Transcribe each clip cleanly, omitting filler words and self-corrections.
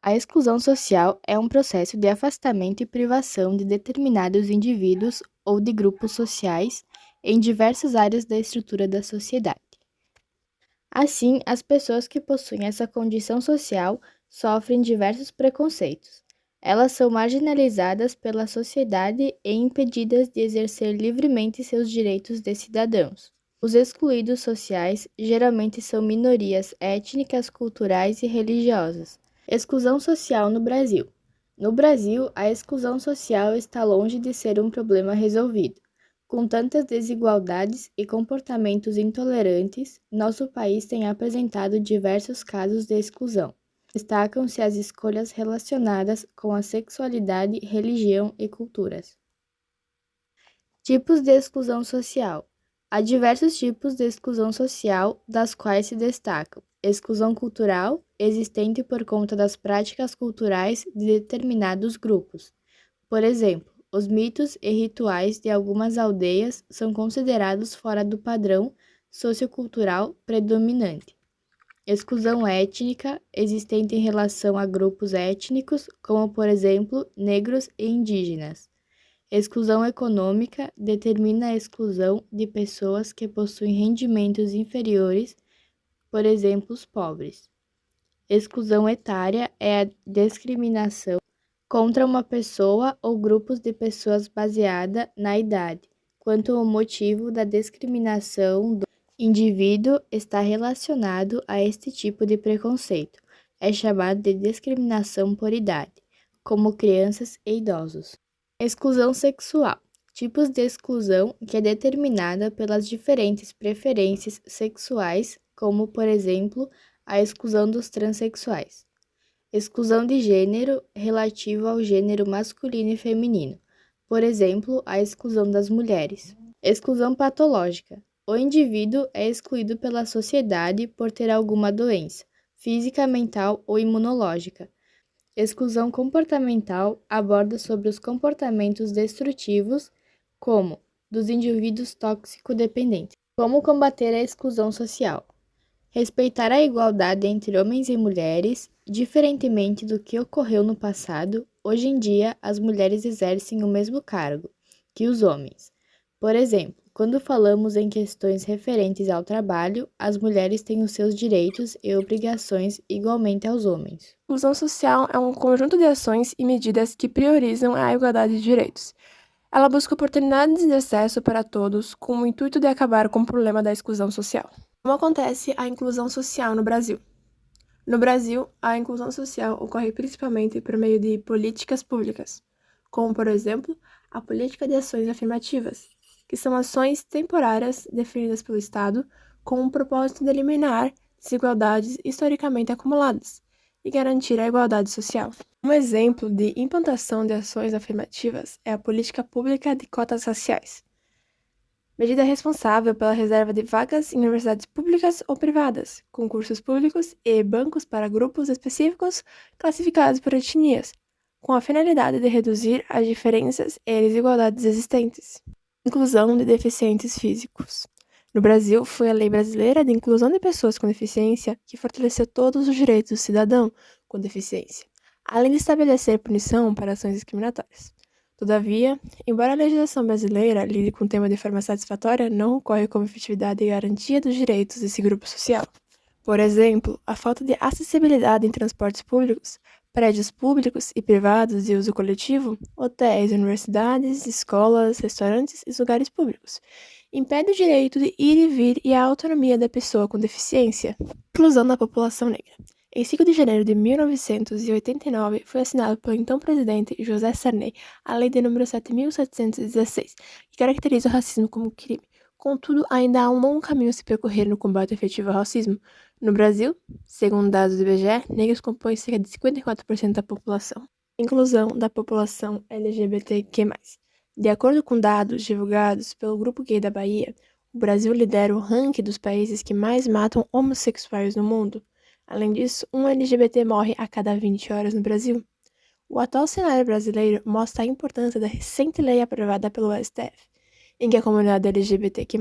A exclusão social é um processo de afastamento e privação de determinados indivíduos ou de grupos sociais em diversas áreas da estrutura da sociedade. Assim, as pessoas que possuem essa condição social sofrem diversos preconceitos. Elas são marginalizadas pela sociedade e impedidas de exercer livremente seus direitos de cidadãos. Os excluídos sociais geralmente são minorias étnicas, culturais e religiosas. Exclusão social no Brasil. No Brasil, a exclusão social está longe de ser um problema resolvido. Com tantas desigualdades e comportamentos intolerantes, nosso país tem apresentado diversos casos de exclusão. Destacam-se as escolhas relacionadas com a sexualidade, religião e culturas. Tipos de exclusão social. Há diversos tipos de exclusão social, das quais se destacam: exclusão cultural, existente por conta das práticas culturais de determinados grupos. Por exemplo, os mitos e rituais de algumas aldeias são considerados fora do padrão sociocultural predominante. Exclusão étnica, existente em relação a grupos étnicos, como por exemplo, negros e indígenas. Exclusão econômica determina a exclusão de pessoas que possuem rendimentos inferiores, por exemplo, os pobres. Exclusão etária é a discriminação contra uma pessoa ou grupos de pessoas baseada na idade, quanto o motivo da discriminação do indivíduo está relacionado a este tipo de preconceito. É chamado de discriminação por idade, como crianças e idosos. Exclusão sexual. Tipos de exclusão que é determinada pelas diferentes preferências sexuais, como, por exemplo, a exclusão dos transexuais. Exclusão de gênero relativo ao gênero masculino e feminino, por exemplo, a exclusão das mulheres. Exclusão patológica. O indivíduo é excluído pela sociedade por ter alguma doença, física, mental ou imunológica. Exclusão comportamental aborda sobre os comportamentos destrutivos, como dos indivíduos tóxico-dependentes. Como combater a exclusão social? Respeitar a igualdade entre homens e mulheres, diferentemente do que ocorreu no passado, hoje em dia as mulheres exercem o mesmo cargo que os homens. Por exemplo, quando falamos em questões referentes ao trabalho, as mulheres têm os seus direitos e obrigações igualmente aos homens. Inclusão social é um conjunto de ações e medidas que priorizam a igualdade de direitos. Ela busca oportunidades de acesso para todos com o intuito de acabar com o problema da exclusão social. Como acontece a inclusão social no Brasil? No Brasil, a inclusão social ocorre principalmente por meio de políticas públicas, como, por exemplo, a política de ações afirmativas, que são ações temporárias definidas pelo Estado com o propósito de eliminar desigualdades historicamente acumuladas e garantir a igualdade social. Um exemplo de implantação de ações afirmativas é a política pública de cotas raciais, medida responsável pela reserva de vagas em universidades públicas ou privadas, concursos públicos e bancos para grupos específicos classificados por etnias, com a finalidade de reduzir as diferenças e desigualdades existentes. Inclusão de deficientes físicos. No Brasil, foi a Lei Brasileira de Inclusão de Pessoas com Deficiência que fortaleceu todos os direitos do cidadão com deficiência, além de estabelecer punição para ações discriminatórias. Todavia, embora a legislação brasileira lide com o tema de forma satisfatória, não ocorre como efetividade e garantia dos direitos desse grupo social. Por exemplo, a falta de acessibilidade em transportes públicos, prédios públicos e privados de uso coletivo, hotéis, universidades, escolas, restaurantes e lugares públicos, impede o direito de ir e vir e a autonomia da pessoa com deficiência. Inclusão da população negra. Em 5 de janeiro de 1989, foi assinado pelo então presidente José Sarney a Lei de número 7.716, que caracteriza o racismo como crime. Contudo, ainda há um longo caminho a se percorrer no combate efetivo ao racismo. No Brasil, segundo dados do IBGE, negros compõem cerca de 54% da população. Inclusão da população LGBTQ+. De acordo com dados divulgados pelo Grupo Gay da Bahia, o Brasil lidera o ranking dos países que mais matam homossexuais no mundo. Além disso, um LGBT morre a cada 20 horas no Brasil. O atual cenário brasileiro mostra a importância da recente lei aprovada pelo STF, em que a comunidade LGBTQ+,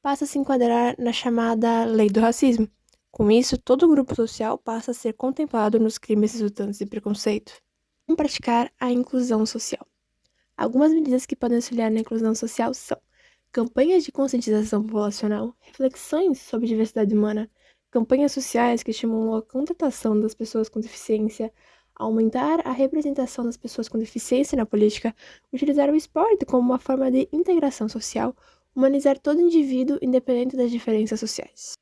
passa a se enquadrar na chamada Lei do Racismo, Com isso, todo grupo social passa a ser contemplado nos crimes resultantes de preconceito. Como praticar a inclusão social? Algumas medidas que podem auxiliar na inclusão social são campanhas de conscientização populacional, reflexões sobre diversidade humana, campanhas sociais que estimulam a contratação das pessoas com deficiência, aumentar a representação das pessoas com deficiência na política, utilizar o esporte como uma forma de integração social, humanizar todo indivíduo independente das diferenças sociais.